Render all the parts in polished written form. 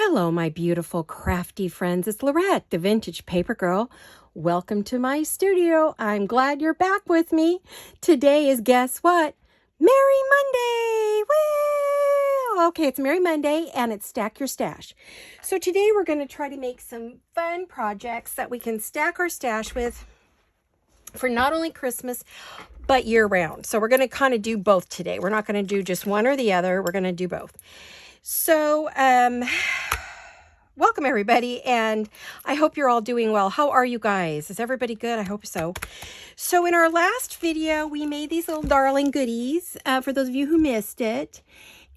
Hello, my beautiful crafty friends. It's Laurette, the vintage paper girl. Welcome to my studio. I'm glad you're back with me. Today is, guess what? Merry Monday! Woo! Okay, it's Merry Monday and it's Stack Your Stash. So today we're going to try to make some fun projects that we can stack our stash with for not only Christmas, but year round. So we're going to kind of do both today. We're not going to do just one or the other. We're going to do both. So, welcome everybody, and I hope you're all doing well. How are you guys? Is everybody good? I hope so. So in our last video, we made these little darling goodies, for those of you who missed it.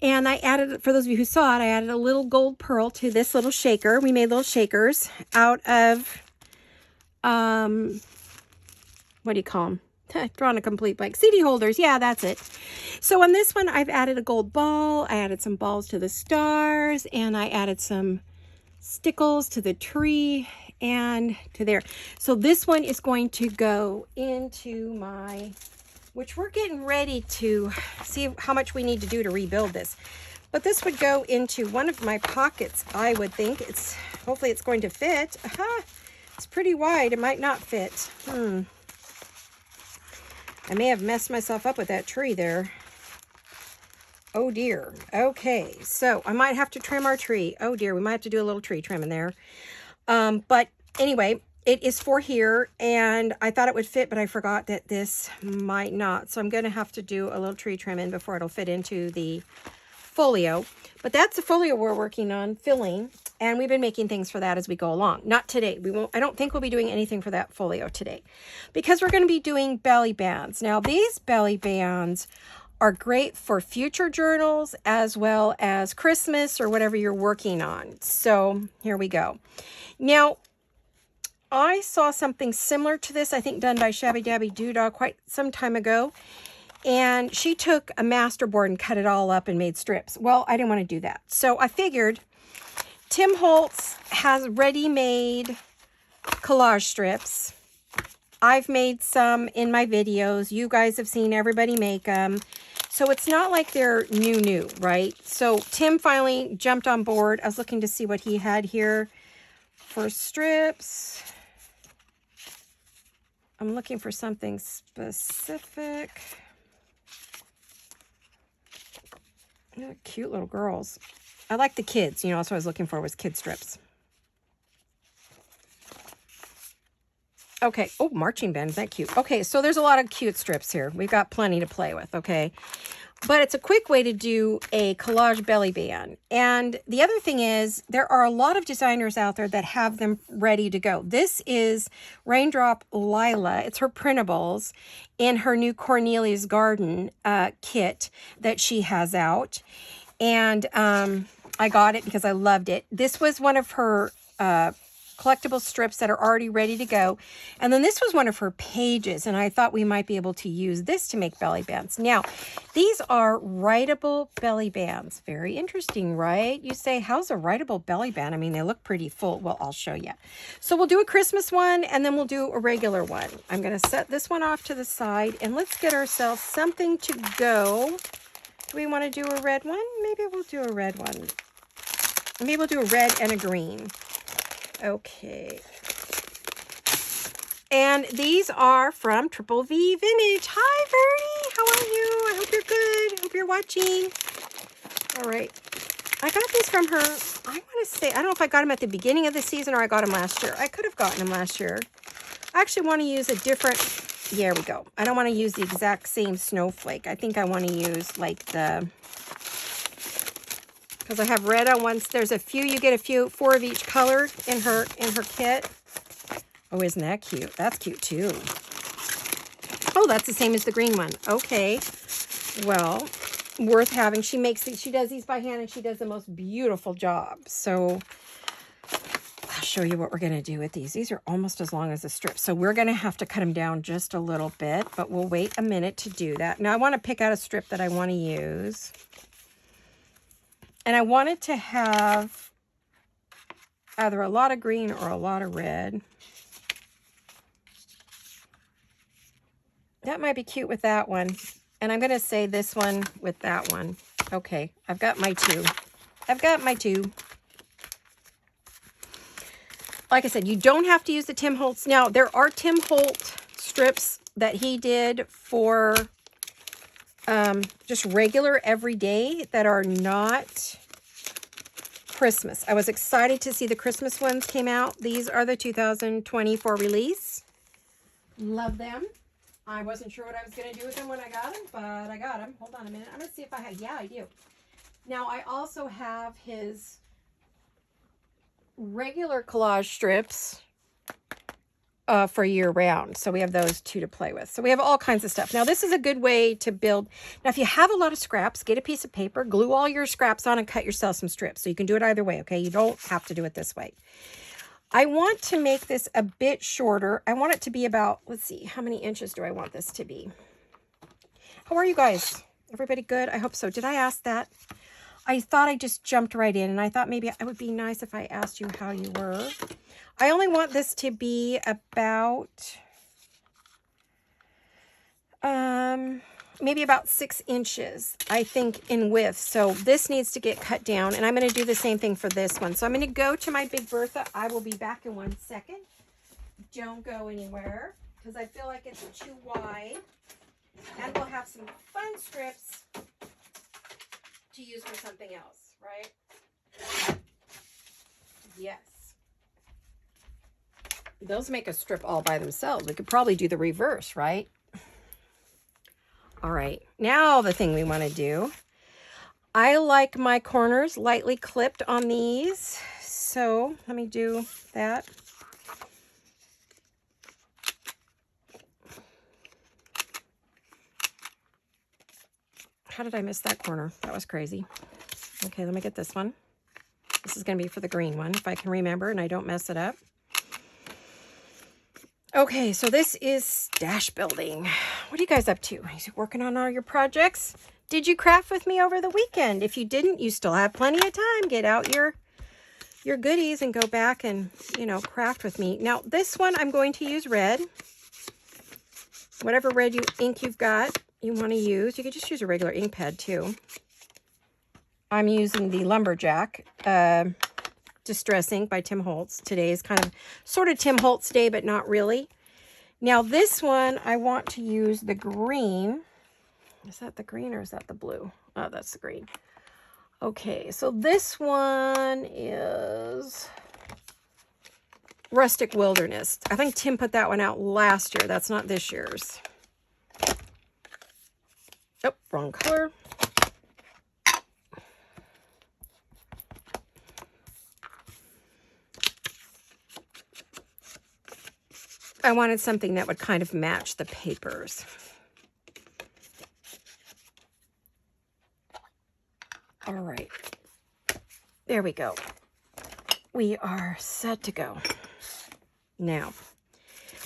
And I added, for those of you who saw it, I added a little gold pearl to this little shaker. We made little shakers out of, what do you call them? Drawing a complete blank. CD holders. Yeah, that's it. So on this one, I've added a gold ball. I added some balls to the stars, and I added some stickles to the tree and to there. So this one is going to go into my, which we're getting ready to see how much we need to do to rebuild this. But this would go into one of my pockets, I would think. Hopefully it's going to fit. Aha! It's pretty wide. It might not fit. I may have messed myself up with that tree there. Oh dear. Okay, so I might have to trim our tree. Oh dear, we might have to do a little tree trim in there. But anyway, it is for here, and I thought it would fit, but I forgot that this might not. So I'm going to have to do a little tree trim in before it'll fit into the folio. But that's the folio we're working on filling, and we've been making things for that as we go along. Not today. I don't think we'll be doing anything for that folio today, because we're going to be doing belly bands. Now, these belly bands are great for future journals as well as Christmas or whatever you're working on. So here we go. Now, I saw something similar to this, I think done by Shabby Dabby Doodah quite some time ago. And she took a masterboard and cut it all up and made strips. Well, I didn't want to do that. So I figured Tim Holtz has ready-made collage strips. I've made some in my videos. You guys have seen everybody make them. So it's not like they're new, right? So Tim finally jumped on board. I was looking to see what he had here for strips. I'm looking for something specific. Oh, cute little girls. I like the kids. You know, that's what I was looking for, was kid strips. Okay. Oh, marching band. Is that cute? Okay, so there's a lot of cute strips here. We've got plenty to play with, okay? But it's a quick way to do a collage belly band. And the other thing is, there are a lot of designers out there that have them ready to go. This is Raindrop Lila. It's her printables in her new Cornelias Garden kit that she has out. And I got it because I loved it. This was one of her collectible strips that are already ready to go. And then this was one of her pages, and I thought we might be able to use this to make belly bands. Now, these are writable belly bands. Very interesting, right? You say, how's a writable belly band? I mean, they look pretty full. Well, I'll show you. So we'll do a Christmas one, and then we'll do a regular one. I'm going to set this one off to the side, and let's get ourselves something to go. Do we want to do a red one? Maybe we'll do a red one. Maybe we'll do a red and a green. Okay. And these are from Triple V Vintage. Hi, Vernie. How are you? I hope you're good. Hope you're watching. All right. I got these from her. I want to say, I don't know if I got them at the beginning of the season or I got them last year. I could have gotten them last year. I actually want to use a different, there we go. I don't want to use the exact same snowflake. I think I want to use like the, because I have red on one. There's a few, you get a few, 4 of each color in her kit. Oh, isn't that cute? That's cute too. Oh, that's the same as the green one. Okay. Well, worth having. She makes these, she does these by hand, and she does the most beautiful job. So I'll show you what we're going to do with these. These are almost as long as the strip. So we're going to have to cut them down just a little bit, but we'll wait a minute to do that. Now I want to pick out a strip that I want to use. And I wanted to have either a lot of green or a lot of red. That might be cute with that one. And I'm going to say this one with that one. Okay, I've got my two. like I said, you don't have to use the Tim Holtz. Now, there are Tim Holtz strips that he did for just regular everyday that are not Christmas. I was excited to see the Christmas ones came out. These are the 2024 release. Love them. I wasn't sure what I was going to do with them when I got them, but I got them. Hold on a minute. I'm going to see if I have. Yeah, I do. Now, I also have his regular collage strips for year round. So we have those two to play with. So we have all kinds of stuff. Now, this is a good way to build. Now, if you have a lot of scraps, get a piece of paper, glue all your scraps on, and cut yourself some strips. So you can do it either way, okay? You don't have to do it this way. I want to make this a bit shorter. I want it to be about, let's see, how many inches do I want this to be? How are you guys? Everybody good? I hope so. Did I ask that? I thought I just jumped right in, and I thought maybe it would be nice if I asked you how you were. I only want this to be about, maybe about 6 inches, I think, in width. So this needs to get cut down, and I'm going to do the same thing for this one. So I'm going to go to my Big Bertha. I will be back in 1 second. Don't go anywhere, because I feel like it's too wide. And we'll have some fun strips to use for something else, right? Yes. Those make a strip all by themselves. We could probably do the reverse, right? All right, now the thing we want to do. I like my corners lightly clipped on these. So let me do that. How did I miss that corner? That was crazy. Okay, let me get this one. This is going to be for the green one, if I can remember and I don't mess it up. Okay, so this is stash building. What are you guys up to? Are you working on all your projects? Did you craft with me over the weekend? If you didn't, you still have plenty of time. Get out your goodies and go back and, you know, craft with me. Now, this one I'm going to use red. Whatever red ink you've got, you want to use. You could just use a regular ink pad too. I'm using the Lumberjack Distress Ink by Tim Holtz. Today is kind of sort of Tim Holtz day, but not really. Now this one, I want to use the green. Is that the green or is that the blue? Oh, that's the green. Okay, so this one is Rustic Wilderness. I think Tim put that one out last year. That's not this year's. Oh, wrong color. I wanted something that would kind of match the papers. All right. There we go. We are set to go. Now,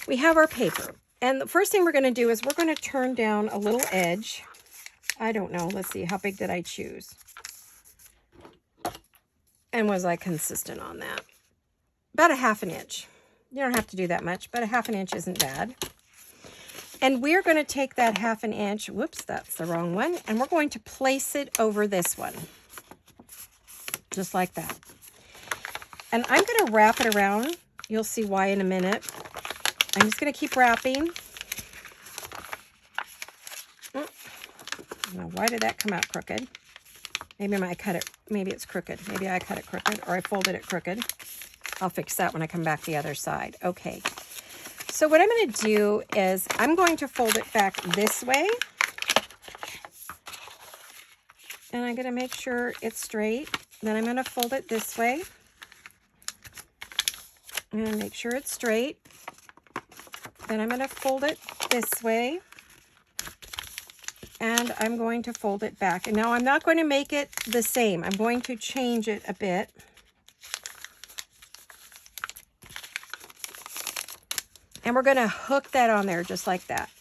we have our paper. And the first thing we're going to do is we're going to turn down a little edge. I don't know. Let's see. How big did I choose? And was I consistent on that? About a 1/2 inch. You don't have to do that much, but a 1/2 inch isn't bad. And we're going to take that 1/2 inch, whoops, that's the wrong one, and we're going to place it over this one. Just like that. And I'm going to wrap it around. You'll see why in a minute. I'm just going to keep wrapping. Now, why did that come out crooked? Maybe I cut it. Maybe it's crooked. Maybe I cut it crooked or I folded it crooked. I'll fix that when I come back the other side. Okay. So what I'm going to do is I'm going to fold it back this way. And I'm going to make sure it's straight. Then I'm going to fold it this way. I'm going to make sure it's straight. Then I'm going to fold it this way. And I'm going to fold it back. And now I'm not going to make it the same. I'm going to change it a bit. And we're going to hook that on there just like that.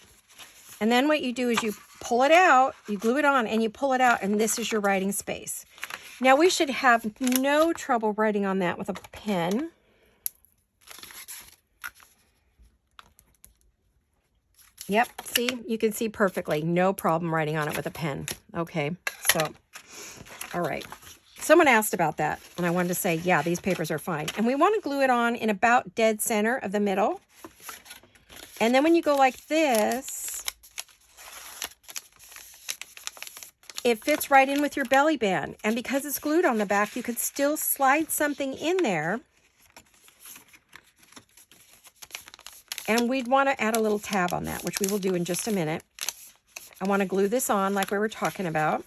And then what you do is you pull it out, you glue it on, and you pull it out, and this is your writing space. Now we should have no trouble writing on that with a pen. Yep, see, you can see perfectly. No problem writing on it with a pen. Okay, so, all right. Someone asked about that, and I wanted to say, yeah, these papers are fine. And we want to glue it on in about dead center of the middle. And then when you go like this, it fits right in with your belly band. And because it's glued on the back, you could still slide something in there. And we'd want to add a little tab on that, which we will do in just a minute. I want to glue this on like we were talking about.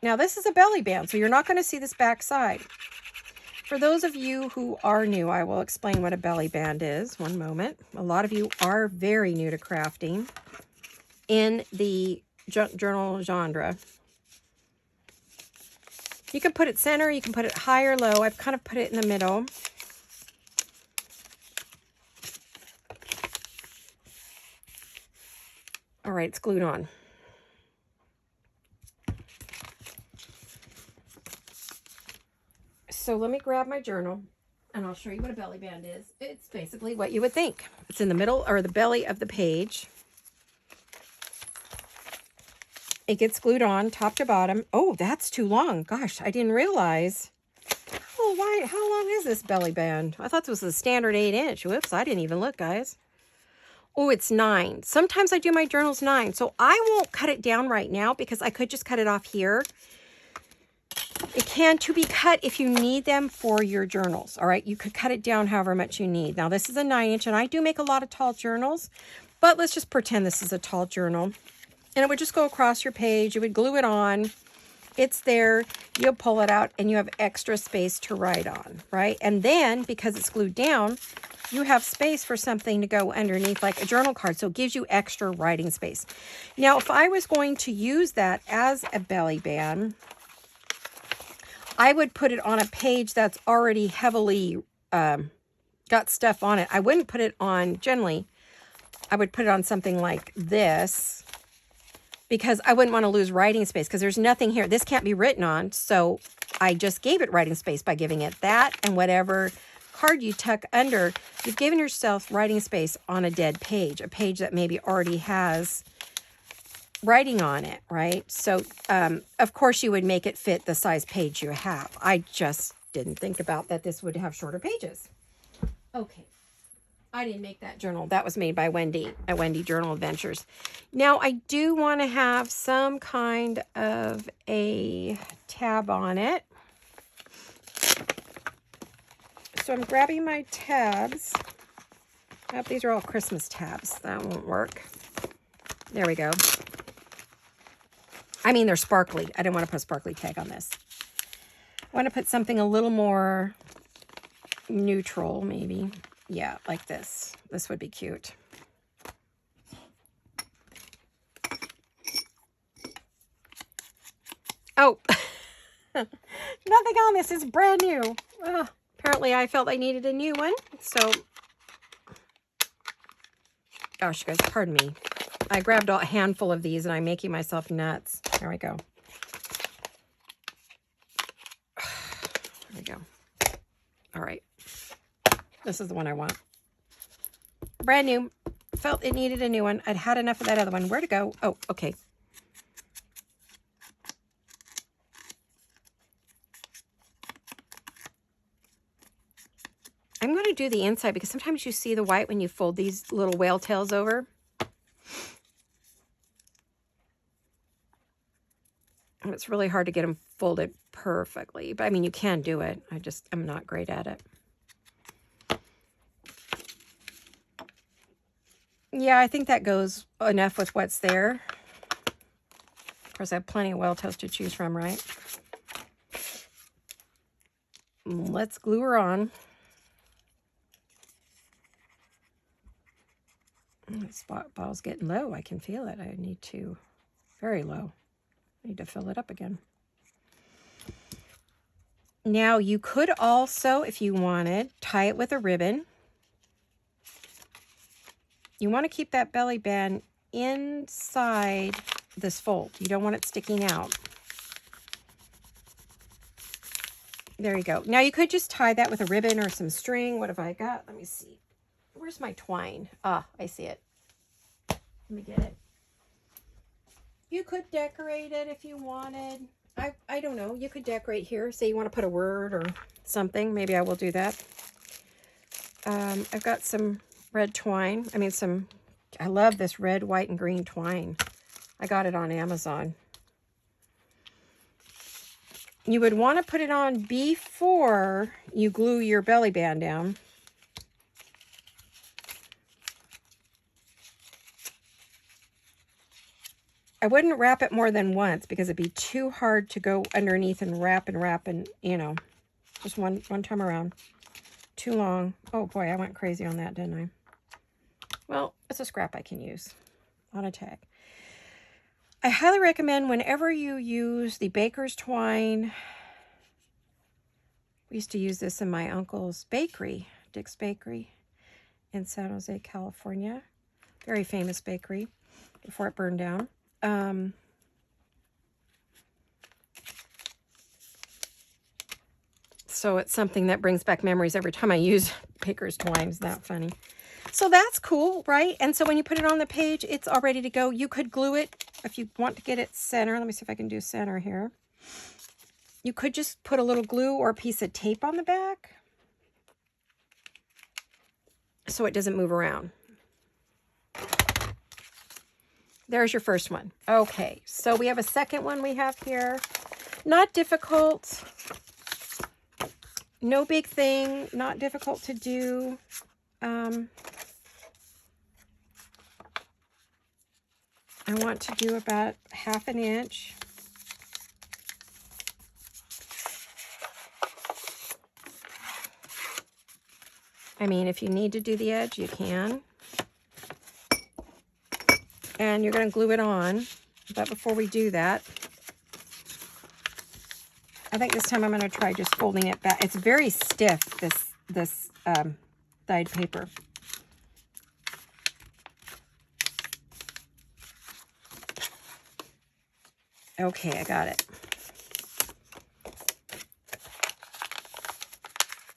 Now this is a belly band, so you're not going to see this back side. For those of you who are new, I will explain what a belly band is. One moment. A lot of you are very new to crafting in the journal genre. You can put it center, you can put it high or low. I've kind of put it in the middle. All right, it's glued on. So let me grab my journal and I'll show you what a belly band is. It's basically what you would think. It's in the middle or the belly of the page. It gets glued on top to bottom. Oh, that's too long. Gosh, I didn't realize. Oh, why? How long is this belly band? I thought this was a standard 8-inch. Whoops, I didn't even look, guys. Oh, it's 9. Sometimes I do my journals 9. So I won't cut it down right now because I could just cut it off here. It can to be cut if you need them for your journals. All right, you could cut it down however much you need. Now, this is a 9-inch, and I do make a lot of tall journals, but let's just pretend this is a tall journal. And it would just go across your page. You would glue it on. It's there. You'll pull it out, and you have extra space to write on, right? And then, because it's glued down, you have space for something to go underneath, like a journal card. So it gives you extra writing space. Now, if I was going to use that as a belly band, I would put it on a page that's already heavily got stuff on it. I wouldn't put it on, generally, I would put it on something like this because I wouldn't want to lose writing space because there's nothing here. This can't be written on, so I just gave it writing space by giving it that and whatever card you tuck under. You've given yourself writing space on a dead page, a page that maybe already has writing on it, right? So, of course, you would make it fit the size page you have. I just didn't think about that this would have shorter pages. Okay. I didn't make that journal. That was made by Wendy at Wendy Journal Adventures. Now, I do want to have some kind of a tab on it. So I'm grabbing my tabs. Oh, these are all Christmas tabs. That won't work. There we go. I mean, they're sparkly. I didn't want to put a sparkly tag on this. I want to put something a little more neutral, maybe. Yeah, like this. This would be cute. Oh, nothing on this. It's brand new. Apparently, I felt I needed a new one. So, gosh, guys, pardon me. I grabbed a handful of these and I'm making myself nuts. There we go. There we go. All right. This is the one I want. Brand new. Felt it needed a new one. I'd had enough of that other one. Where'd it go? Oh, okay. I'm going to do the inside because sometimes you see the white when you fold these little whale tails over. And it's really hard to get them folded perfectly. But I mean, you can do it. I'm not great at it. Yeah, I think that goes enough with what's there. Of course, I have plenty of whale tails to choose from, right? Let's glue her on. This bottle's getting low. I can feel it. I need to, very low. I need to fill it up again. Now, you could also, if you wanted, tie it with a ribbon. You want to keep that belly band inside this fold. You don't want it sticking out. There you go. Now, you could just tie that with a ribbon or some string. What have I got? Let me see. Where's my twine? Ah, I see it. Let me get it. You could decorate it if you wanted. I don't know. You could decorate here. Say you want to put a word or something. Maybe I will do that. I've got some red twine. I love this red, white, and green twine. I got it on Amazon. You would want to put it on before you glue your belly band down. I wouldn't wrap it more than once because it'd be too hard to go underneath and wrap and, you know, just one time around. Too long. Oh boy, I went crazy on that, didn't I? Well, it's a scrap I can use on a tag. I highly recommend whenever you use the baker's twine. We used to use this in my uncle's bakery, Dick's Bakery in San Jose, California. Very famous bakery before it burned down. So it's something that brings back memories every time I use baker's twine. Isn't that funny? So that's cool, right? And so when you put it on the page, it's all ready to go. You could glue it if you want to get it center. Let me see if I can do center here. You could just put a little glue or a piece of tape on the back so it doesn't move around. There's your first one. Okay, so we have a second one we have here. Not difficult. No big thing. Not difficult to do. I want to do about 1/2 inch. I mean, if you need to do the edge, you can. And you're going to glue it on. But before we do that, I think this time I'm going to try just folding it back. It's very stiff, this dyed paper. Okay, I got it.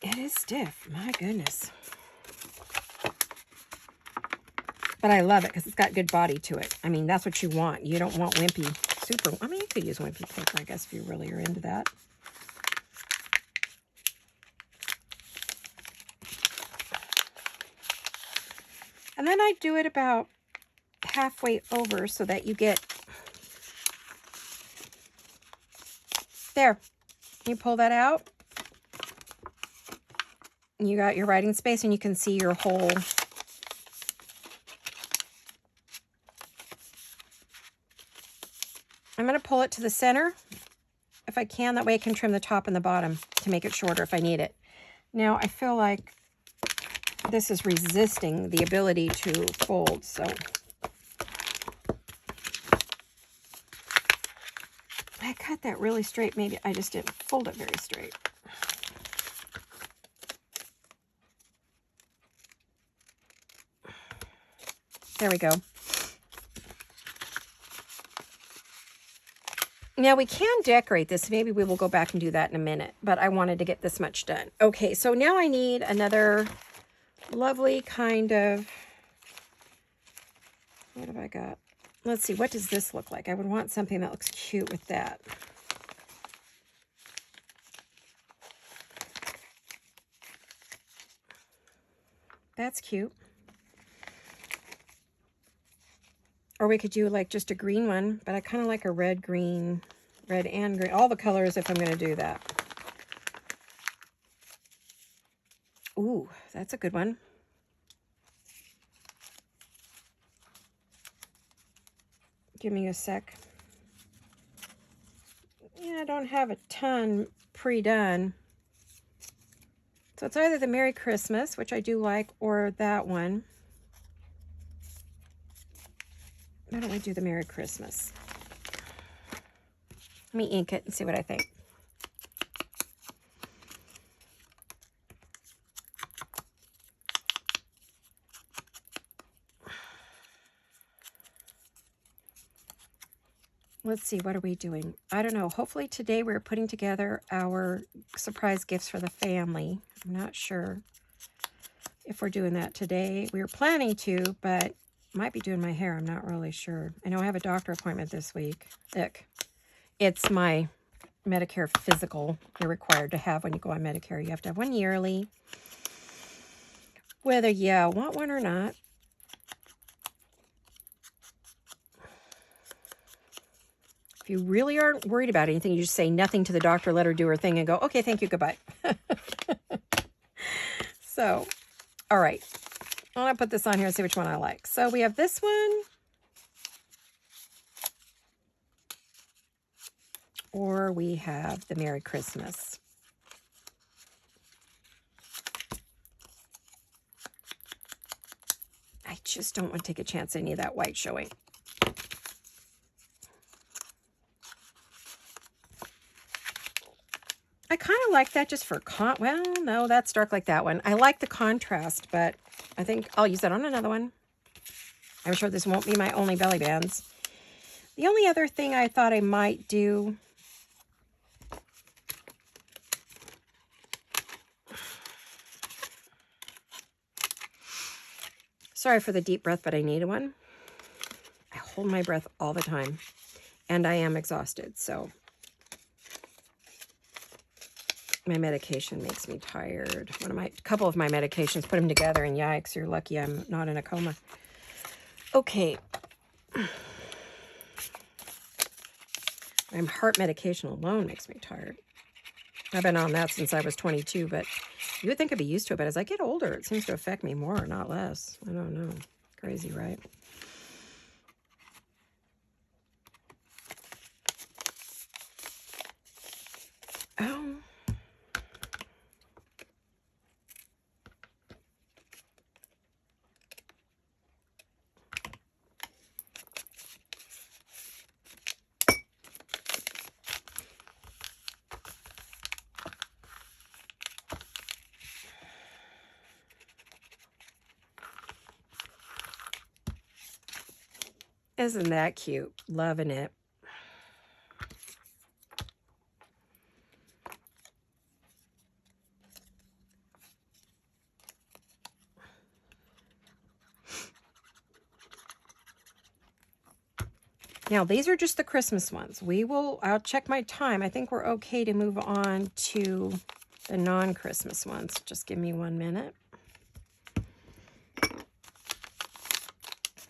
It is stiff, my goodness. But I love it because it's got good body to it. I mean, that's what you want. You don't want wimpy, super, I mean, you could use wimpy paper, I guess, if you really are into that. And then I do it about halfway over so that you get, there, you pull that out. You got your writing space and you can see your whole I'm going to pull it to the center if I can. That way I can trim the top and the bottom to make it shorter if I need it. Now I feel like this is resisting the ability to fold, so I cut that really straight. Maybe I just didn't fold it very straight. There we go. Now we can decorate this. Maybe we will go back and do that in a minute, but I wanted to get this much done. Okay, so now I need another lovely kind of, what have I got? Let's see, what does this look like? I would want something that looks cute with that. That's cute. Or we could do like just a green one, but I kind of like a red, green, red and green. All the colors if I'm going to do that. Ooh, that's a good one. Give me a sec. Yeah, I don't have a ton pre-done. So it's either the Merry Christmas, which I do like, or that one. Why don't we do the Merry Christmas? Let me ink it and see what I think. Let's see, what are we doing? I don't know. Hopefully today we're putting together our surprise gifts for the family. I'm not sure if we're doing that today. We were planning to, but Might be doing my hair. I'm not really sure. I know I have a doctor appointment this week. Ick. It's my Medicare physical you're required to have when you go on Medicare. You have to have one yearly. Whether you want one or not. If you really aren't worried about anything, you just say nothing to the doctor, let her do her thing, and go, okay, thank you, goodbye. So, all right. I'm going to put this on here and see which one I like. So we have this one. Or we have the Merry Christmas. I just don't want to take a chance any of that white showing. I kind of like that just for well, no, that's dark like that one. I like the contrast, but I think I'll use that on another one. I'm sure this won't be my only belly bands. The only other thing I thought I might do, sorry for the deep breath, but I need one. I hold my breath all the time, and I am exhausted, so my medication makes me tired. A couple of my medications, put them together, and yikes, you're lucky I'm not in a coma. Okay. My heart medication alone makes me tired. I've been on that since I was 22, but you would think I'd be used to it, but as I get older, it seems to affect me more, not less. I don't know. Crazy, right? Oh. Isn't that cute? Loving it. Now, these are just the Christmas ones. I'll check my time. I think we're okay to move on to the non-Christmas ones. Just give me 1 minute.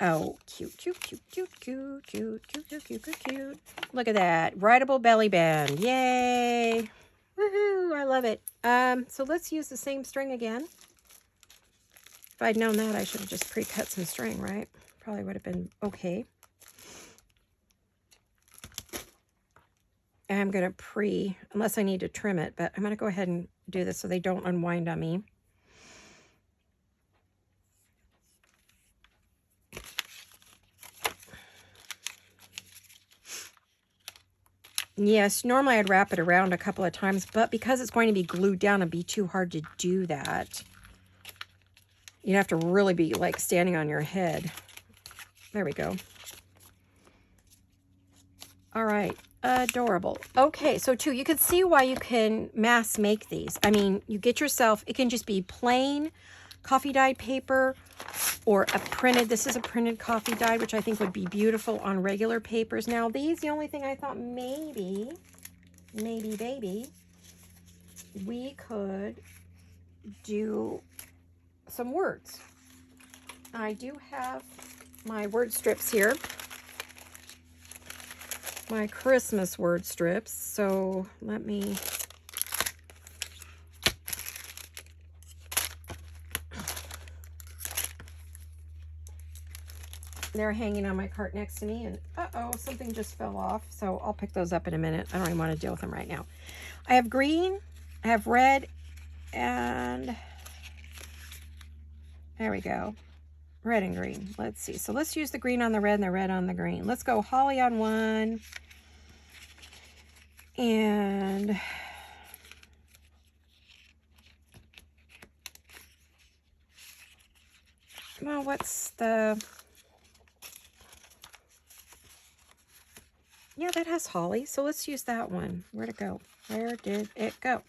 Oh, cute, cute, cute, cute, cute, cute, cute, cute, cute, cute, cute. Look at that. Rideable belly band. Yay. Woohoo. I love it. So let's use the same string again. If I'd known that, I should have just pre-cut some string, right? Probably would have been okay. And I'm going to unless I need to trim it, but I'm going to go ahead and do this so they don't unwind on me. Yes, normally I'd wrap it around a couple of times, but because it's going to be glued down, it'd be too hard to do that. You'd have to really be like standing on your head. There we go. All right, adorable. Okay, so too, you can see why you can mass make these. I mean, you get yourself, it can just be plain coffee dyed paper or this is a printed coffee dyed, which I think would be beautiful on regular papers. Now these, the only thing I thought maybe, baby, we could do some words. I do have my word strips here, my Christmas word strips. So let me, they're hanging on my cart next to me, and uh-oh, something just fell off. So I'll pick those up in a minute. I don't even want to deal with them right now. I have green, I have red, and there we go. Red and green. Let's see. So let's use the green on the red and the red on the green. Let's go holly on one. And well, what's the... Yeah, that has holly. So let's use that one. Where'd it go? Where did it go?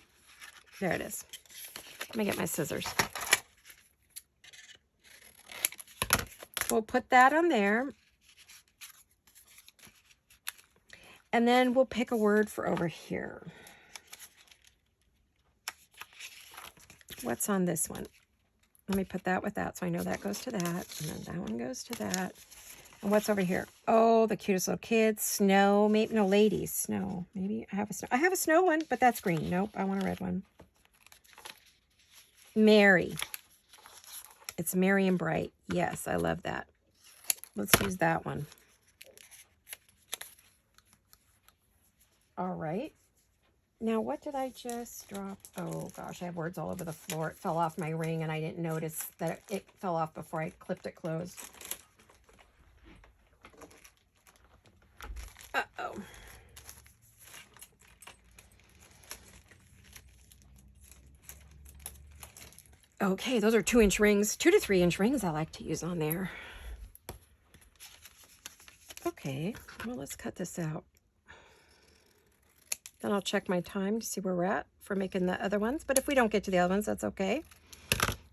There it is. Let me get my scissors. we'll put that on there. And then we'll pick a word for over here. What's on this one? Let me put that with that so I know that goes to that. And then that one goes to that. And what's over here? Oh, the cutest little kids. Snow. Maybe, no, ladies. Snow. Maybe I have a snow. I have a snow one, but that's green. Nope, I want a red one. Merry. It's merry and bright. Yes, I love that. Let's use that one. All right. Now, what did I just drop? Oh, gosh, I have words all over the floor. It fell off my ring, and I didn't notice that it fell off before I clipped it closed. Uh-oh. Okay, those are 2-inch rings. 2 to 3-inch rings I like to use on there. Okay, well, let's cut this out. Then I'll check my time to see where we're at for making the other ones. But if we don't get to the other ones, that's okay.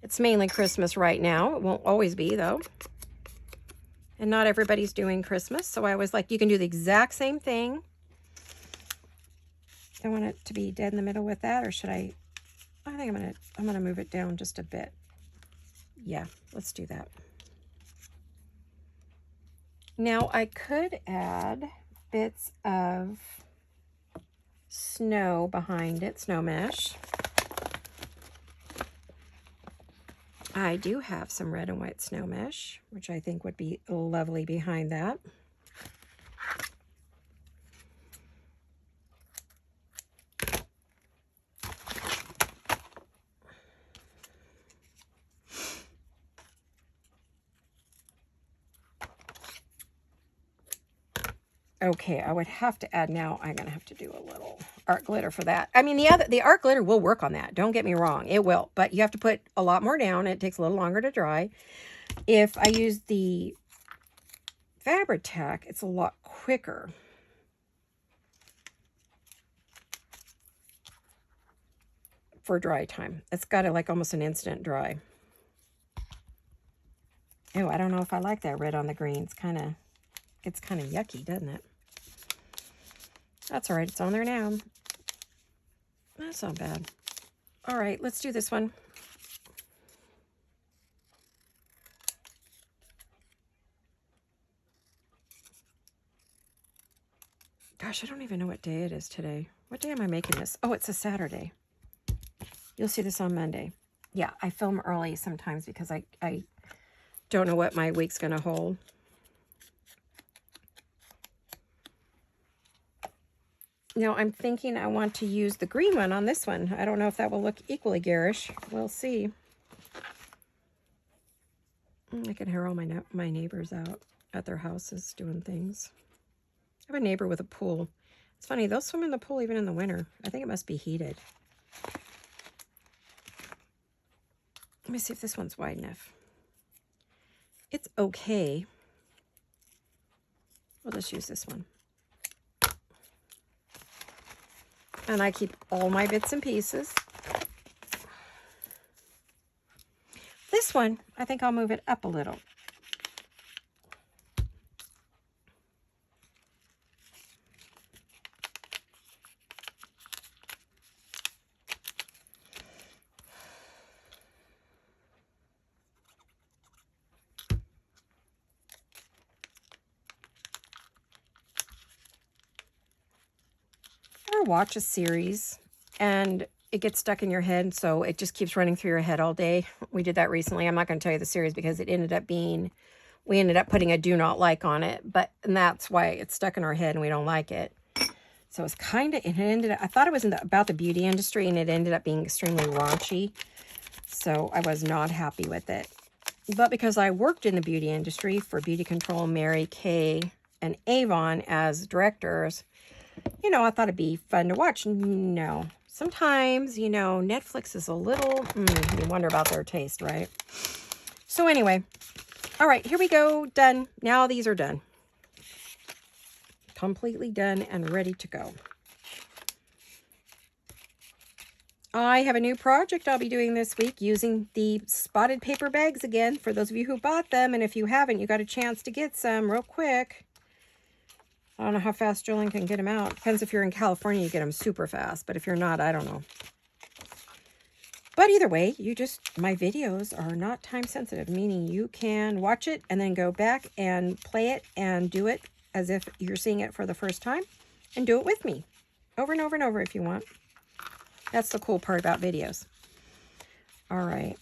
It's mainly Christmas right now. It won't always be, though. And not everybody's doing Christmas. So I was like, you can do the exact same thing. I want it to be dead in the middle with that, or should I think I'm gonna move it down just a bit. Yeah, let's do that. Now I could add bits of snow behind it, snow mesh. I do have some red and white snow mesh, which I think would be lovely behind that. Okay, I would have to add now. I'm gonna have to do a little art glitter for that. I mean, the art glitter will work on that. Don't get me wrong, it will. But you have to put a lot more down. It takes a little longer to dry. If I use the Fabri-Tac, it's a lot quicker. For dry time, it's got it like almost an instant dry. Oh, I don't know if I like that red on the green. It's kind of yucky, doesn't it? That's all right. It's on there now. That's not bad. All right, let's do this one. Gosh, I don't even know what day it is today. What day am I making this? Oh, it's a Saturday. You'll see this on Monday. Yeah, I film early sometimes because I don't know what my week's going to hold. Now, I'm thinking I want to use the green one on this one. I don't know if that will look equally garish. We'll see. I can hear all my neighbors out at their houses doing things. I have a neighbor with a pool. It's funny, they'll swim in the pool even in the winter. I think it must be heated. Let me see if this one's wide enough. It's okay. We'll just use this one. And I keep all my bits and pieces. This one, I think I'll move it up a little. Or watch a series and it gets stuck in your head, so it just keeps running through your head all day. We did that recently. I'm not going to tell you the series because it ended up being, we ended up putting a do not like on it, and that's why it's stuck in our head and we don't like it. So it's kind of, it ended up, I thought it was about the beauty industry and it ended up being extremely raunchy. So I was not happy with it. But because I worked in the beauty industry for Beauty Control, Mary Kay, and Avon as directors, you know, I thought it'd be fun to watch. No. Sometimes, you know, Netflix is a little, you wonder about their taste, right? So anyway, all right, here we go. Done. Now these are done. Completely done and ready to go. I have a new project I'll be doing this week using the spotted paper bags again for those of you who bought them. And if you haven't, you got a chance to get some real quick. I don't know how fast Julian can get them out. Depends if you're in California, you get them super fast. But if you're not, I don't know. But either way, my videos are not time sensitive, meaning you can watch it and then go back and play it and do it as if you're seeing it for the first time and do it with me over and over and over if you want. That's the cool part about videos. All right.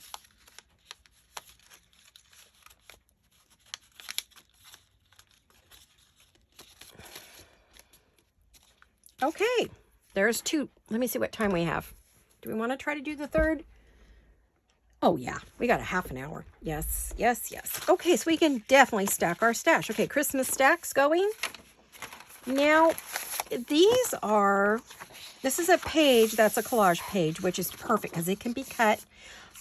Okay, there's 2. Let me see what time we have. Do we want to try to do the 3rd? Oh, yeah, we got a half an hour. Yes, yes, yes. Okay, so we can definitely stack our stash. Okay, Christmas stacks going. Now, this is a page that's a collage page, which is perfect because it can be cut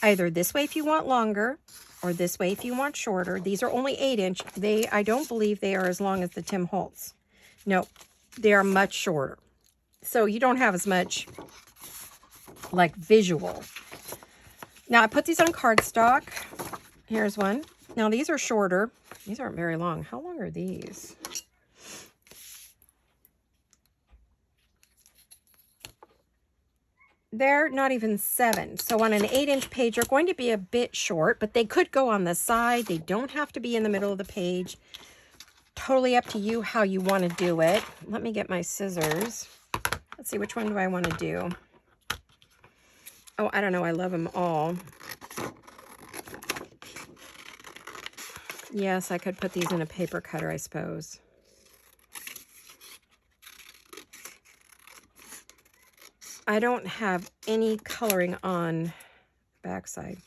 either this way if you want longer or this way if you want shorter. These are only 8-inch. I don't believe they are as long as the Tim Holtz. No, they are much shorter. So you don't have as much like visual. Now I put these on cardstock. Here's one. Now these are shorter. These aren't very long. How long are these? They're not even 7. So on an 8-inch page, they're going to be a bit short, but they could go on the side. They don't have to be in the middle of the page. Totally up to you how you want to do it. Let me get my scissors. Let's see, which one do I want to do? Oh, I don't know. I love them all. Yes, I could put these in a paper cutter, I suppose. I don't have any coloring on the backside.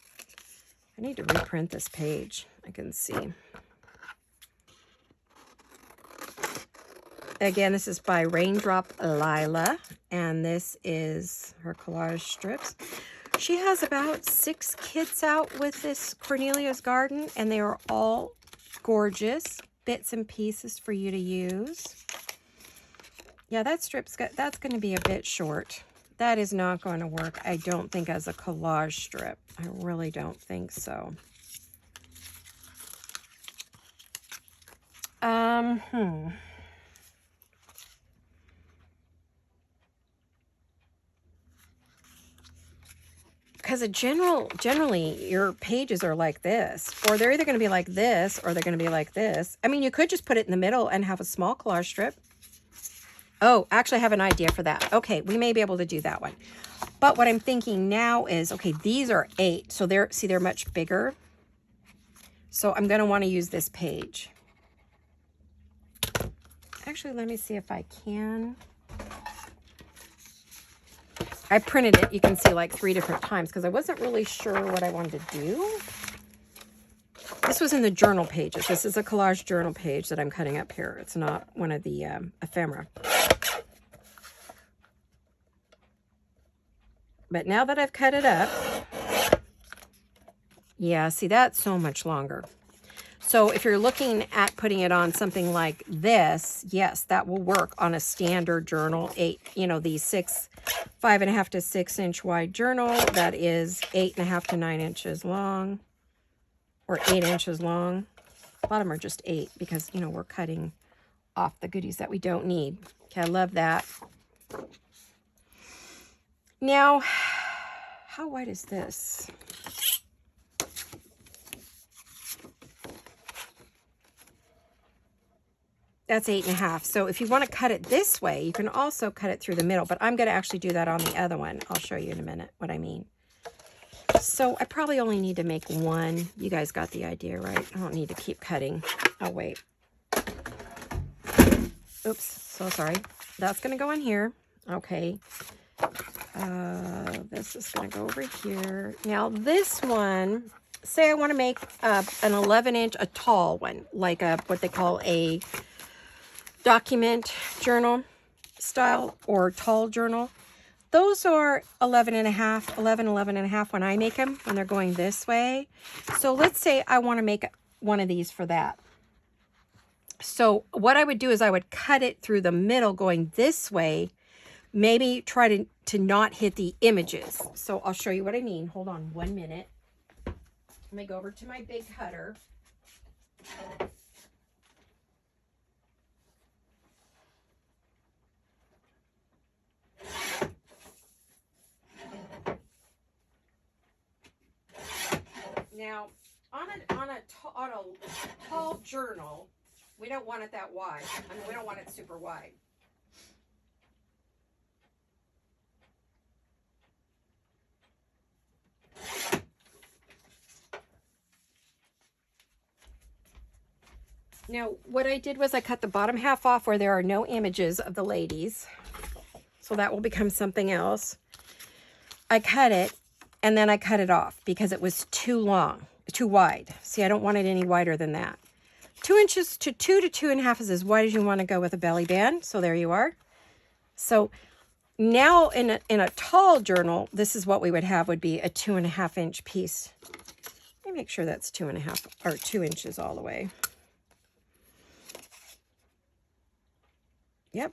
I need to reprint this page. I can see. Again, this is by Raindrop Lila, and this is her collage strips. She has about 6 kits out with this Cornelias Garden, and they are all gorgeous bits and pieces for you to use. Yeah, that's going to be a bit short. That is not going to work, I don't think, as a collage strip. I really don't think so. Because generally your pages are like this, or they're either going to be like this, or they're going to be like this. I mean, you could just put it in the middle and have a small collage strip. Oh, actually I have an idea for that. Okay, we may be able to do that one. But what I'm thinking now is, okay, these are 8, so they're much bigger. So I'm going to want to use this page. Actually, let me see if I can. I printed it, you can see, like 3 different times because I wasn't really sure what I wanted to do. This was in the journal pages. This is a collage journal page that I'm cutting up here. It's not one of the ephemera. But now that I've cut it up, yeah, see, that's so much longer. So if you're looking at putting it on something like this, yes, that will work on a standard journal. 8, the 5.5 to 6 inch wide journal that is 8.5 to 9 inches long, or 8 inches long. A lot of them are just 8 because, we're cutting off the goodies that we don't need. Okay, I love that. Now, how wide is this? That's 8.5. So if you want to cut it this way, you can also cut it through the middle, but I'm going to actually do that on the other one. I'll show you in a minute what I mean. So I probably only need to make 1. You guys got the idea, right? I don't need to keep cutting. Oh, wait. Oops, so sorry. That's going to go in here. Okay. This is going to go over here. Now this one, say I want to make an 11-inch, a tall one, like what they call a document journal style or tall journal. Those are 11 when I make them, when they're going this way. So let's say I want to make one of these for that. So what I would do is I would cut it through the middle going this way, maybe try to not hit the images. So I'll show you what I mean. Hold on 1 minute. Let me go over to my big cutter. Now, on a tall journal, we don't want it that wide. I mean, we don't want it super wide. Now, what I did was I cut the bottom half off where there are no images of the ladies. So that will become something else. I cut it, and then I cut it off because it was too long, too wide. See, I don't want it any wider than that. 2 inches to 2.5 is as wide as you want to go with a belly band. So there you are. So now in a tall journal, this is what we would have, would be a 2.5 inch piece. Let me make sure that's 2.5 or 2 inches all the way. Yep.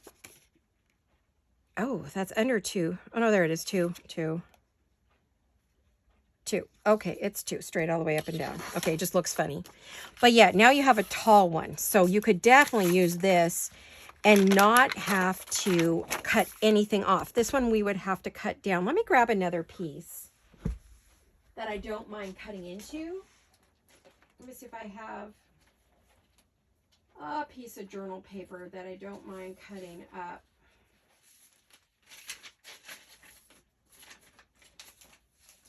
Oh, that's under 2. Oh, no, there it is. 2. Okay, it's 2, straight all the way up and down. Okay, it just looks funny. But yeah, now you have a tall one. So you could definitely use this and not have to cut anything off. This one we would have to cut down. Let me grab another piece that I don't mind cutting into. Let me see if I have a piece of journal paper that I don't mind cutting up.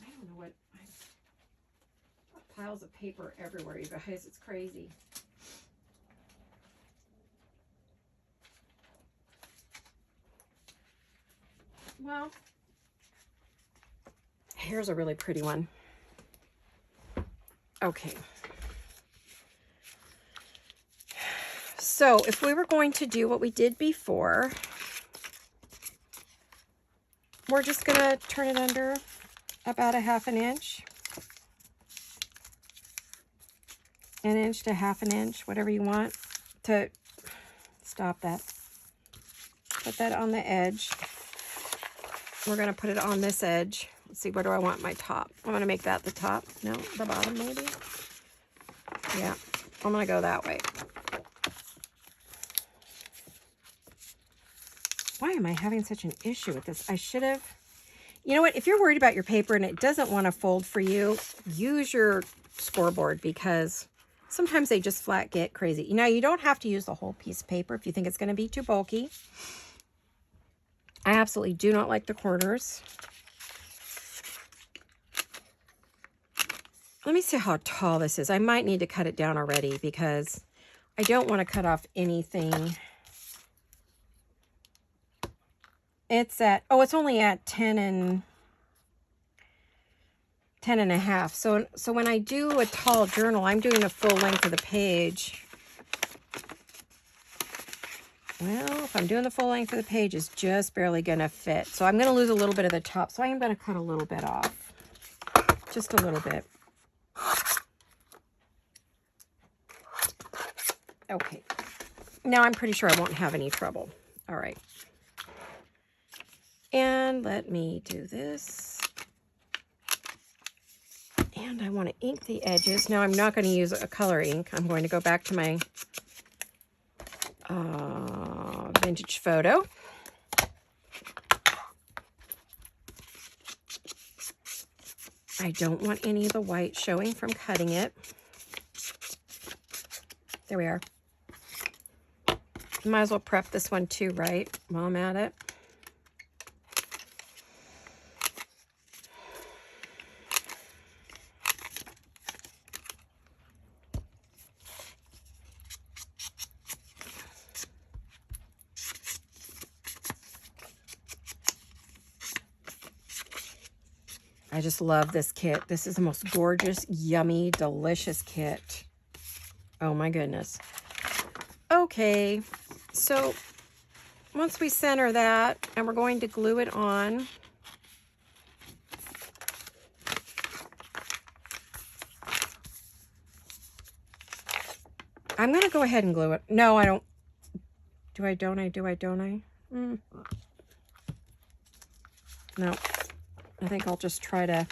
I don't know what, piles of paper everywhere, you guys. It's crazy. Well, here's a really pretty one. Okay. So if we were going to do what we did before, we're just going to turn it under about a 1/2 inch. 1 inch to 1/2 inch, whatever you want to stop that. Put that on the edge. We're going to put it on this edge. Let's see, where do I want my top? I'm going to make that the top. No, the bottom maybe. Yeah, I'm going to go that way. Why am I having such an issue with this? I should have... You know what? If you're worried about your paper and it doesn't want to fold for you, use your scoreboard, because sometimes they just flat get crazy. Now, you don't have to use the whole piece of paper if you think it's going to be too bulky. I absolutely do not like the corners. Let me see how tall this is. I might need to cut it down already because I don't want to cut off anything. It's at, oh, it's only at 10 and a half. So when I do a tall journal, I'm doing a full length of the page. Well, if I'm doing the full length of the page, it's just barely going to fit. So I'm going to lose a little bit of the top. So I am going to cut a little bit off. Just a little bit. Okay. Now I'm pretty sure I won't have any trouble. All right. And let me do this. And I want to ink the edges. Now I'm not going to use a color ink. I'm going to go back to my vintage photo. I don't want any of the white showing from cutting it. There we are. Might as well prep this one too, right? While I'm at it. I just love this kit. This is the most gorgeous, yummy, delicious kit. Oh my goodness. Okay, so once we center that, and we're going to glue it on. I'm going to go ahead and glue it. No, I don't. Do I, don't I? No, I think I'll just try to...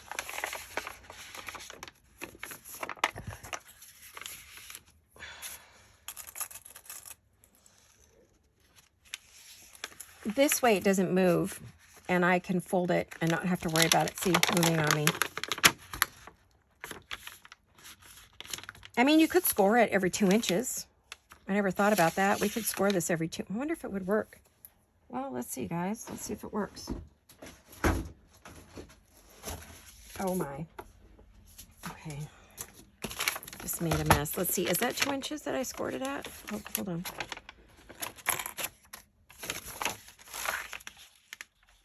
This way it doesn't move, and I can fold it and not have to worry about it, see, moving on me. I mean, you could score it every 2 inches. I never thought about that. We could score this every 2. I wonder if it would work. Well, let's see, guys. Let's see if it works. Oh, my. Okay. Just made a mess. Let's see. Is that 2 inches that I scored it at? Oh, hold on.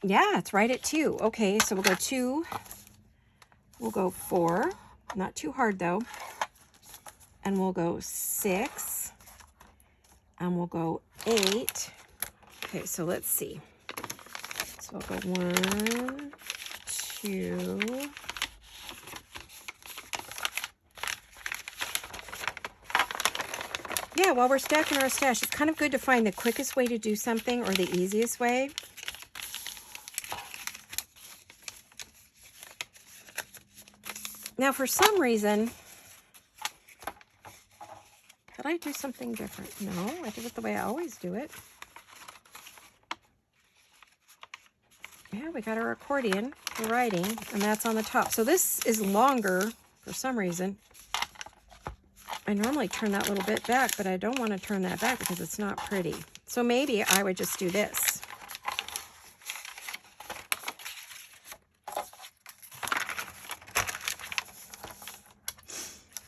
Yeah, it's right at 2. Okay, so we'll go 2. We'll go 4. Not too hard, though. And we'll go 6. And we'll go 8. Okay, so let's see. So I'll go 1, 2. Yeah, while we're stacking our stash, it's kind of good to find the quickest way to do something or the easiest way. Now, for some reason, did I do something different? No, I did it the way I always do it. Yeah, we got our accordion for writing, and that's on the top. So this is longer for some reason. I normally turn that little bit back, but I don't want to turn that back because it's not pretty. So maybe I would just do this.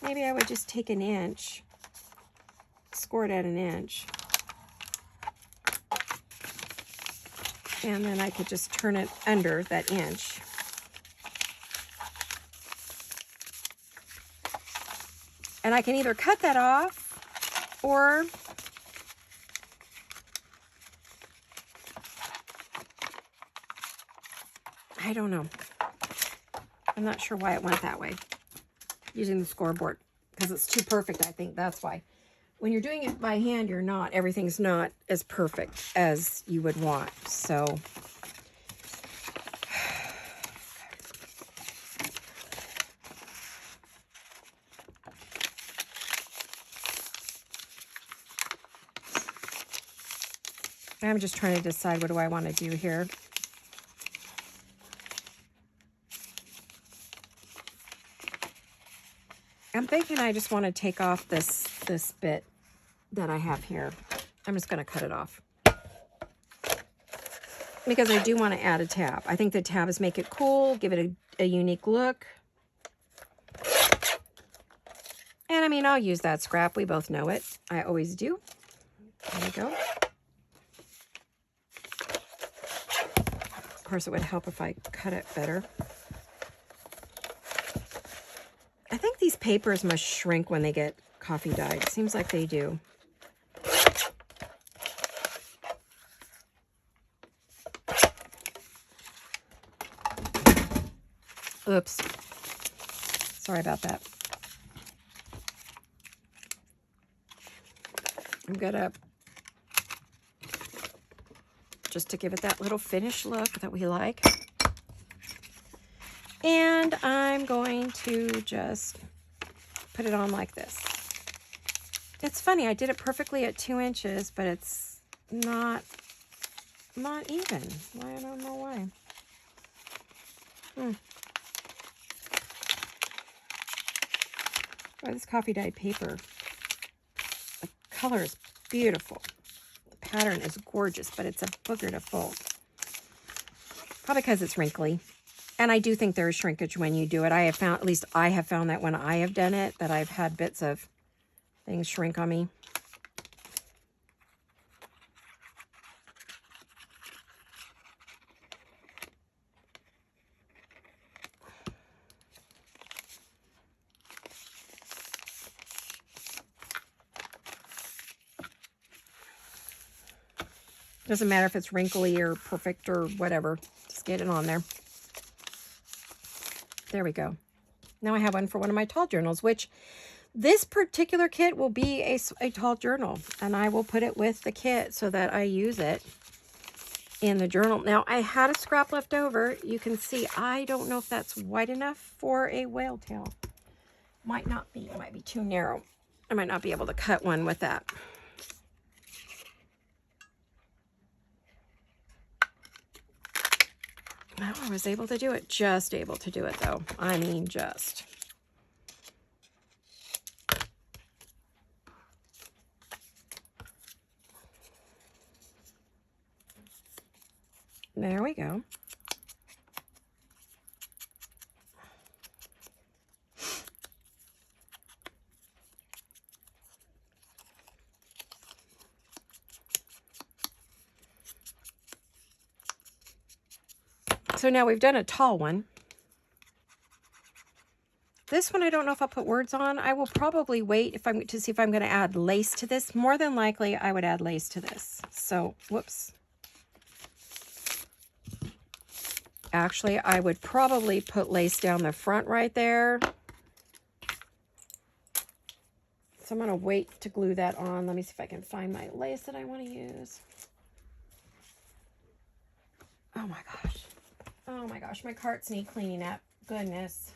Maybe I would just take an inch, score it at an inch, and then I could just turn it under that inch. And I can either cut that off, or I don't know. I'm not sure why it went that way. Using the scoreboard, because it's too perfect, I think that's why. When you're doing it by hand, everything's not as perfect as you would want. So I'm just trying to decide, what do I want to do here? I'm thinking I just want to take off this bit that I have here. I'm just going to cut it off. Because I do want to add a tab. I think the tabs make it cool, give it a unique look. And I mean, I'll use that scrap. We both know it. I always do. There we go. Of course, it would help if I cut it better. I think these papers must shrink when they get coffee dyed. Seems like they do. Oops. Sorry about that. I'm gonna, just to give it that little finished look that we like. And I'm going to just put it on like this. It's funny, I did it perfectly at 2 inches, but it's not even. I don't know why. Oh, this coffee dyed paper. The color is beautiful. The pattern is gorgeous, but it's a booger to fold. Probably because it's wrinkly. And I do think there is shrinkage when you do it. I have found, at least I have found that when I have done it, that I've had bits of things shrink on me. Doesn't matter if it's wrinkly or perfect or whatever. Just get it on there. There we go. Now I have one for one of my tall journals, which this particular kit will be a tall journal. And I will put it with the kit so that I use it in the journal. Now, I had a scrap left over. You can see, I don't know if that's wide enough for a whale tail. Might not be. It might be too narrow. I might not be able to cut one with that. Oh, I was able to do it. Just able to do it, though. I mean, just. There we go. So now we've done a tall one. This one, I don't know if I'll put words on. I will probably wait to see if I'm going to add lace to this. More than likely, I would add lace to this. So, whoops. Actually, I would probably put lace down the front right there. So I'm going to wait to glue that on. Let me see if I can find my lace that I want to use. Oh my gosh. Oh my gosh, my carts need cleaning up. Goodness.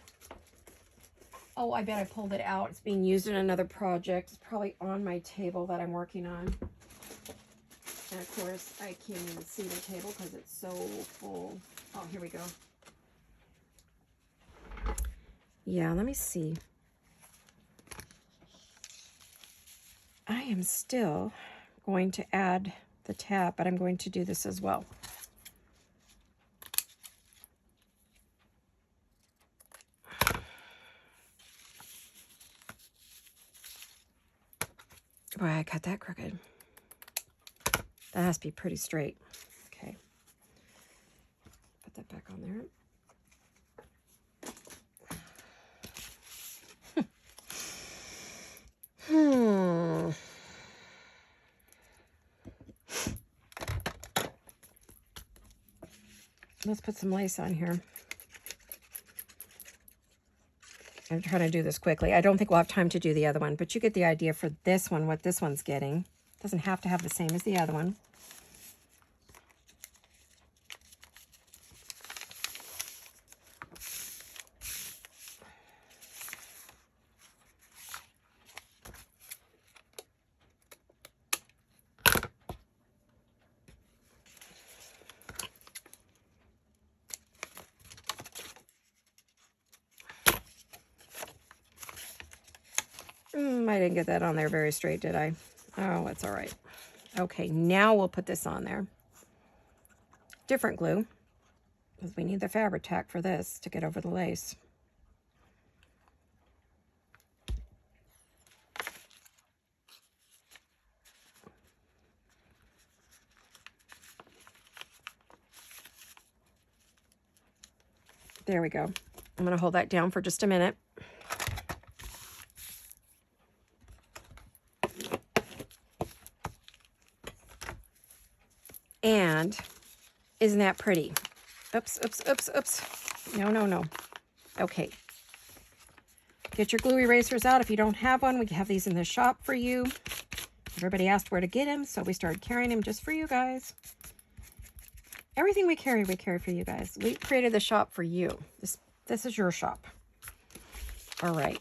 Oh, I bet I pulled it out. It's being used in another project. It's probably on my table that I'm working on. And of course, I can't even see the table because it's so full. Oh, here we go. Yeah, let me see. I am still going to add the tab, but I'm going to do this as well. Boy, I cut that crooked. That has to be pretty straight. Okay. Put that back on there. Let's put some lace on here. I'm trying to do this quickly. I don't think we'll have time to do the other one, but you get the idea for this one, what this one's getting. It doesn't have to have the same as the other one. I didn't get that on there very straight, did I? Oh, that's all right. Okay, now we'll put this on there. Different glue, because we need the fabric tack for this to get over the lace. There we go. I'm going to hold that down for just a minute. And isn't that pretty? Oops, oops, oops, oops. No, no, no. Okay. Get your glue erasers out. If you don't have one, we have these in the shop for you. Everybody asked where to get them, so we started carrying them just for you guys. Everything we carry for you guys. We created the shop for you. This is your shop. All right.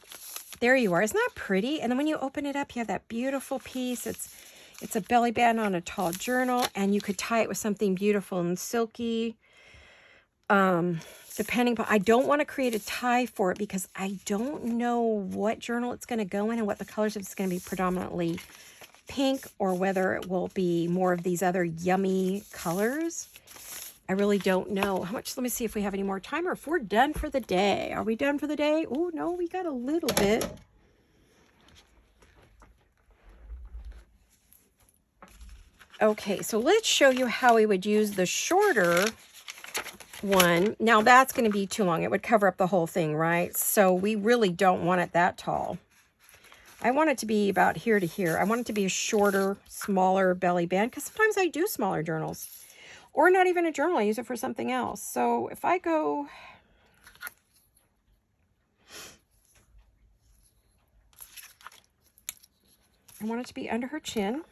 There you are. Isn't that pretty? And then when you open it up, you have that beautiful piece. It's a belly band on a tall journal, and you could tie it with something beautiful and silky. Depending, but I don't want to create a tie for it because I don't know what journal it's going to go in and what the colors, if it's going to be predominantly pink or whether it will be more of these other yummy colors. I really don't know. How much? Let me see if we have any more time or if we're done for the day. Are we done for the day? Oh, no, we got a little bit. Okay, so let's show you how we would use the shorter one. Now that's going to be too long. It would cover up the whole thing, right? So we really don't want it that tall. I want it to be about here to here. I want it to be a shorter, smaller belly band because sometimes I do smaller journals. Or not even a journal. I use it for something else. So if I go... I want it to be under her chin.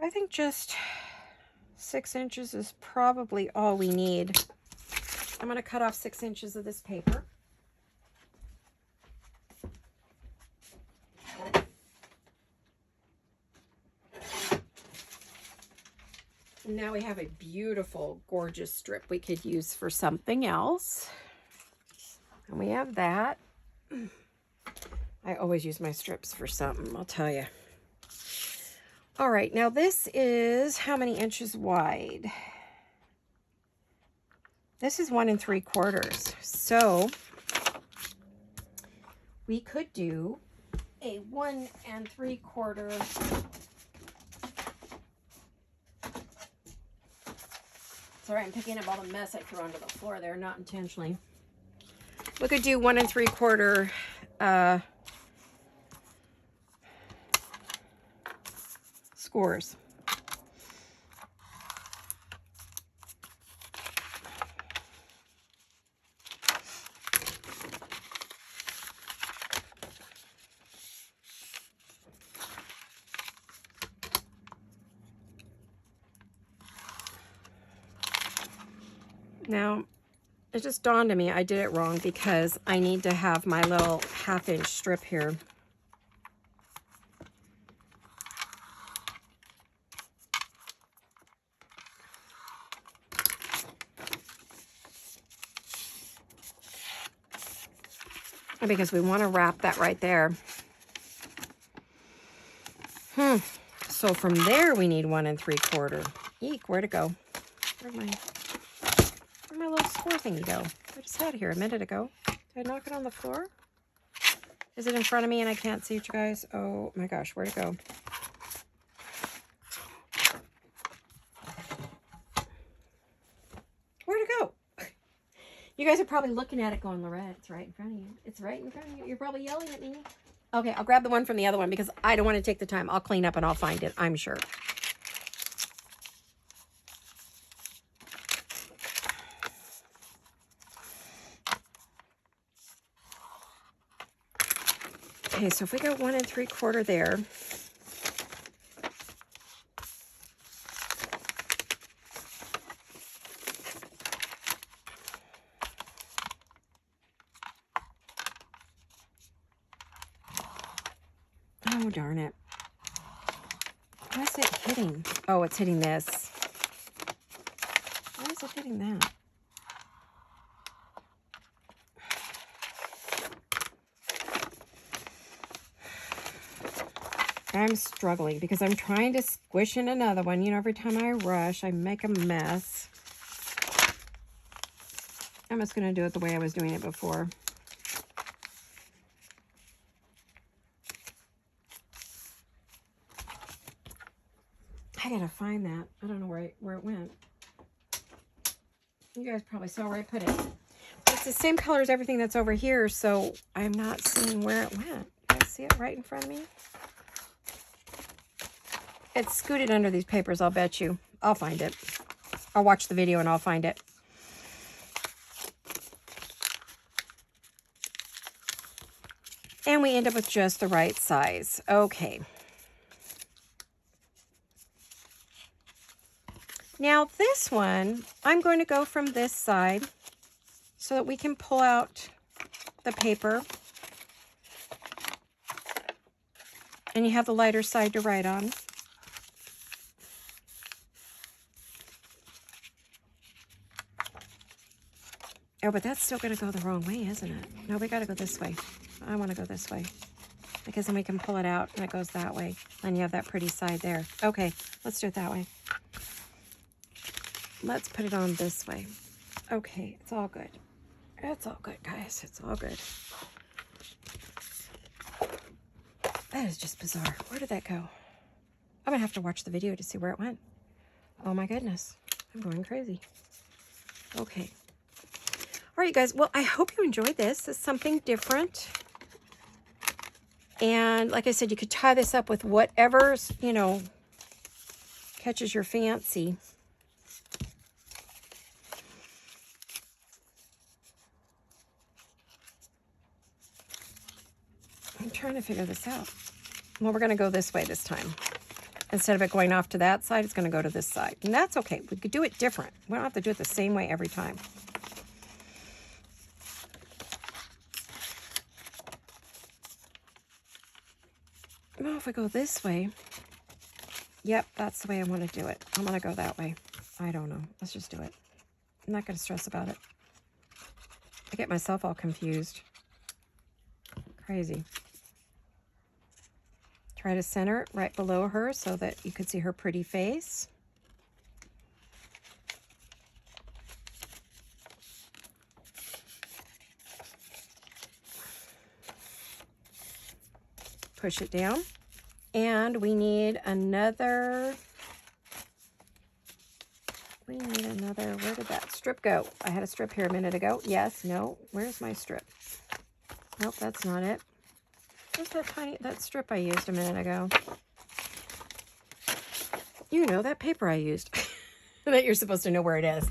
I think just 6 inches is probably all we need. I'm going to cut off 6 inches of this paper. Now we have a beautiful, gorgeous strip we could use for something else. And we have that. I always use my strips for something, I'll tell you. All right, now this is how many inches wide? This is 1 3/4. So we could do a 1 3/4. Sorry, I'm picking up all the mess I threw onto the floor there, not intentionally. We could do 1 3/4 scores. Now, it just dawned on me I did it wrong because I need to have my little 1/2 inch strip here. Because we want to wrap that right there. So from there we need 1 3/4. Eek, where'd it go? Where'd my little score thingy go? I just had it here a minute ago. Did I knock it on the floor? Is it in front of me and I can't see it, you guys? Oh my gosh, where'd it go? Where'd it go? You guys are probably looking at it going, Laurette, it's right in front of you. It's right in front of you. You're probably yelling at me. Okay, I'll grab the one from the other one because I don't want to take the time. I'll clean up and I'll find it, I'm sure. Okay, so if we go 1 3/4 there. Oh, darn it. What is it hitting? Oh, it's hitting this. Why is it hitting that? I'm struggling because I'm trying to squish in another one. You know, every time I rush, I make a mess. I'm just going to do it the way I was doing it before. I gotta find that. I don't know where it went. You guys probably saw where I put it. It's the same color as everything that's over here, so I'm not seeing where it went. You guys see it right in front of me? It's scooted under these papers, I'll bet you. I'll find it. I'll watch the video and I'll find it. And we end up with just the right size. Okay. Now this one, I'm going to go from this side so that we can pull out the paper. And you have the lighter side to write on. Oh, but that's still going to go the wrong way, isn't it? No, we got to go this way. I want to go this way. Because then we can pull it out and it goes that way. And you have that pretty side there. Okay, let's do it that way. Let's put it on this way. Okay, it's all good. It's all good, guys. It's all good. That is just bizarre. Where did that go? I'm going to have to watch the video to see where it went. Oh my goodness. I'm going crazy. Okay. All right, you guys. Well, I hope you enjoyed this. It's something different. And like I said, you could tie this up with whatever's, you know, catches your fancy. I'm trying to figure this out. Well, we're going to go this way this time. Instead of it going off to that side, it's going to go to this side. And that's okay. We could do it different. We don't have to do it the same way every time. Well, if we go this way, yep, that's the way I want to do it. I'm going to go that way. I don't know. Let's just do it. I'm not going to stress about it. I get myself all confused. Crazy. Try to center it right below her so that you could see her pretty face. Push it down. And we need another, where did that strip go? I had a strip here a minute ago. Yes, no, where's my strip? Nope, that's not it. Where's that strip I used a minute ago? You know, that paper I used. That you're supposed to know where it is.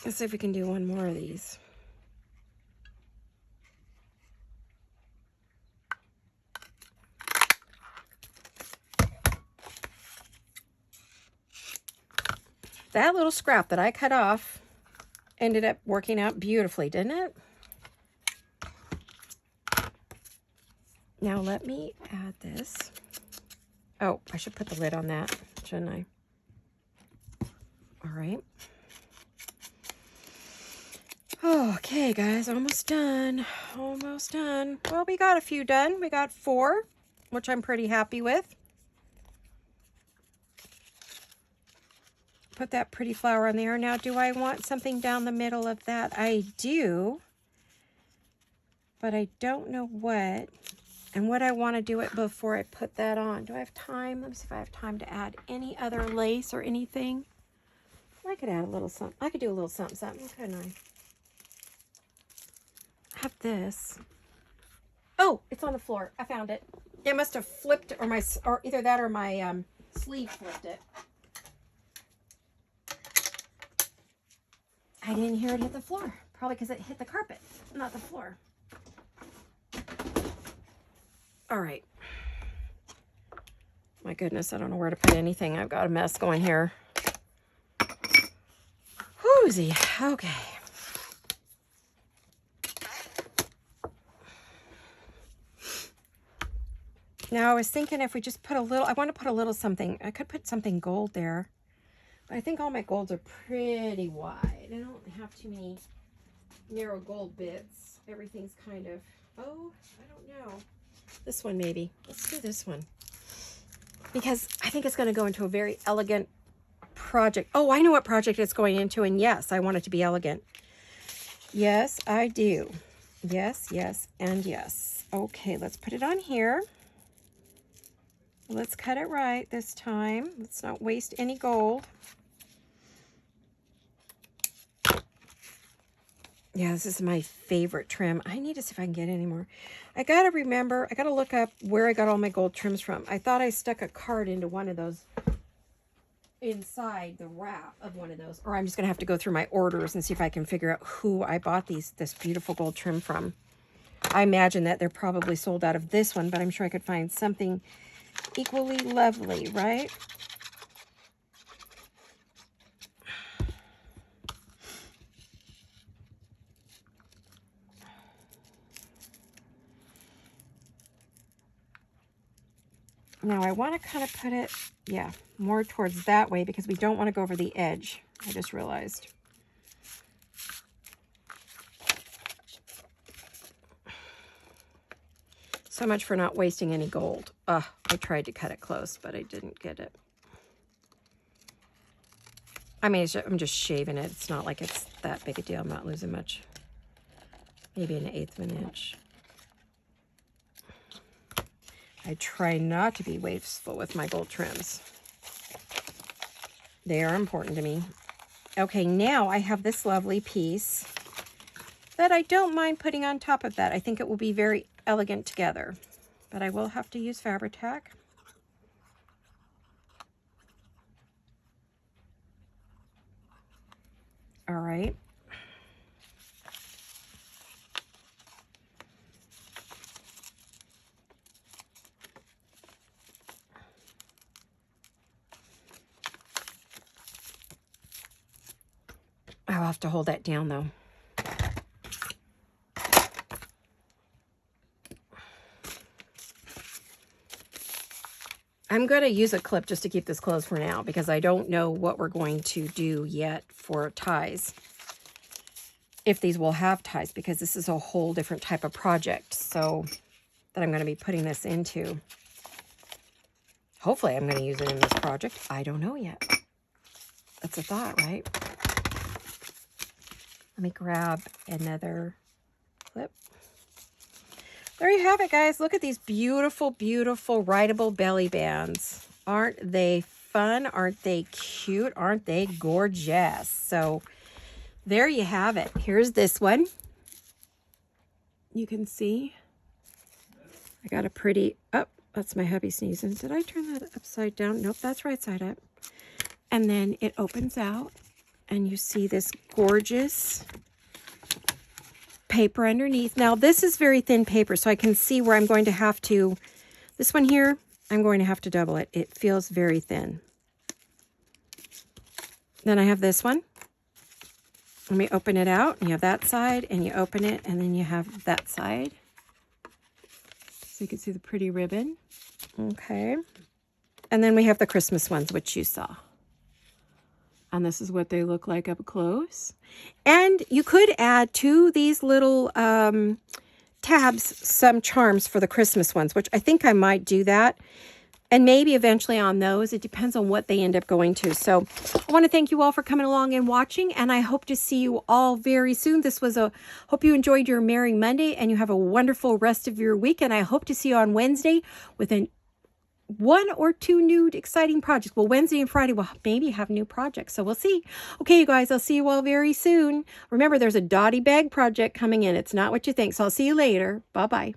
Let's see if we can do one more of these. That little scrap that I cut off ended up working out beautifully, didn't it? Now let me add this. Oh, I should put the lid on that, shouldn't I? All right. Okay, guys, almost done. Almost done. Well, we got a few done. We got 4, which I'm pretty happy with. Put that pretty flower on there. Now, do I want something down the middle of that? I do, but I don't know what. And what I want to do it before I put that on. Do I have time? Let me see if I have time to add any other lace or anything. I could add a little something. I could do a little something, couldn't I? I have this. Oh, it's on the floor. I found it. It must have flipped, or either that or my sleeve flipped it. I didn't hear it hit the floor. Probably because it hit the carpet, not the floor. All right. My goodness, I don't know where to put anything. I've got a mess going here. Whoozy. Okay. Now I was thinking if we just put a little, I want to put a little something. I could put something gold there. But I think all my golds are pretty wide. I don't have too many narrow gold bits. Everything's kind of, oh, I don't know. This one maybe. Let's do this one. Because I think it's going to go into a very elegant project. Oh, I know what project it's going into. And yes, I want it to be elegant. Yes, I do. Yes, yes, and yes. Okay, let's put it on here. Let's cut it right this time. Let's not waste any gold. Yeah, this is my favorite trim. I need to see if I can get any more. I got to remember, I got to look up where I got all my gold trims from. I thought I stuck a card into one of those, inside the wrap of one of those. Or I'm just going to have to go through my orders and see if I can figure out who I bought this beautiful gold trim from. I imagine that they're probably sold out of this one, but I'm sure I could find something equally lovely, right? Now I want to kind of put it, yeah, more towards that way because we don't want to go over the edge. I just realized. So much for not wasting any gold. I tried to cut it close, but I didn't get it. I mean, I'm just shaving it. It's not like it's that big a deal. I'm not losing much. Maybe 1/8 of an inch. I try not to be wasteful with my gold trims. They are important to me. Okay, now I have this lovely piece that I don't mind putting on top of that. I think it will be very elegant together, but I will have to use Fabri-Tac. All right. have to hold that down though. I'm going to use a clip just to keep this closed for now because I don't know what we're going to do yet for ties. If these will have ties, because this is a whole different type of project. So that I'm going to be putting this into. Hopefully I'm going to use it in this project. I don't know yet. That's a thought, right? Let me grab another clip. There you have it, guys. Look at these beautiful, beautiful writable belly bands. Aren't they fun? Aren't they cute? Aren't they gorgeous? So there you have it. Here's this one. You can see I got a pretty, oh, that's my hubby sneezing. Did I turn that upside down? Nope, that's right side up. And then it opens out and you see this gorgeous paper underneath. Now this is very thin paper, so I can see where I'm going to have to, this one here, I'm going to have to double it. It feels very thin. Then I have this one. Let me open it out. You have that side and you open it and then you have that side. So you can see the pretty ribbon. Okay. And then we have the Christmas ones, which you saw. And this is what they look like up close. And you could add to these little tabs some charms for the Christmas ones, which I think I might do that. And maybe eventually on those. It depends on what they end up going to. So I want to thank you all for coming along and watching. And I hope to see you all very soon. This was hope you enjoyed your Merry Monday and you have a wonderful rest of your week. And I hope to see you on Wednesday with one or two new exciting projects. Well, Wednesday and Friday we'll maybe have new projects, so we'll see. Okay, you guys, I'll see you all very soon. Remember, there's a Dottie bag project coming in. It's not what you think, so I'll see you later. Bye-bye.